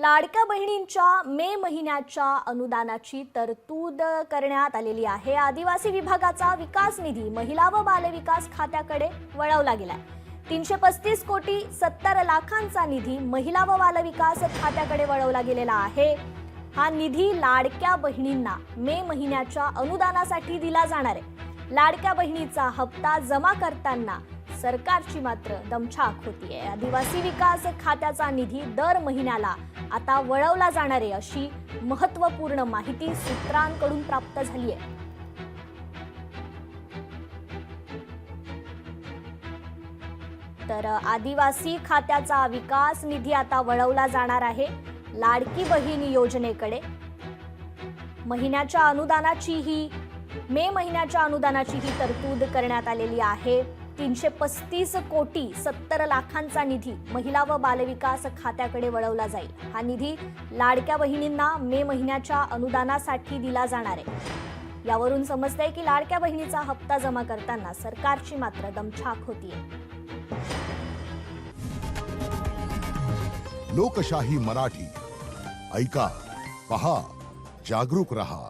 लाडक्या बहिणींच्या मे महिन्याच्या अनुदानाची तरतूद करण्यात आलेली आहे। आदिवासी विभागाचा विकास निधी महिला व बालविकास खात्याकडे वळवला गेलाय। 335 कोटी 70 लाखांचा निधी महिला व बालविकास खात्याकडे वळवला गेलेला आहे। हा निधी लाडक्या बहिणींना मे महिन्याच्या अनुदानासाठी दिला जाणार आहे। लाडक्या बहिणीचा हप्ता जमा करताना सरकारची मात्र दमछाक होतीये। आदिवासी विकास खात्याचा निधी दर महिन्याला आता वळवला जाणार आहे, अशी महत्त्वपूर्ण माहिती सूत्रांकडून प्राप्त झाली आहे। तर आदिवासी खात्याचा विकास निधी आता वळवला जाणार आहे लाडकी बहीण योजनेकडे। मे महिन्याच्या अनुदानाची ही तरतूद करण्यात आलेली आहे। 335 कोटी 70 लाखांचा निधी महिला व बालविकास खात्याकडे वळवला जाईल। हा निधी लाडक्या बहिणींना मे महिन्याच्या अनुदानासाठी दिला जाणार आहे। यावरून समजतंय की लाडक्या बहिणीचा हप्ता जमा करताना सरकारची मात्र दमछाक होतीये। लोकशाही मराठी ऐका, पहा, जागरूक रहा।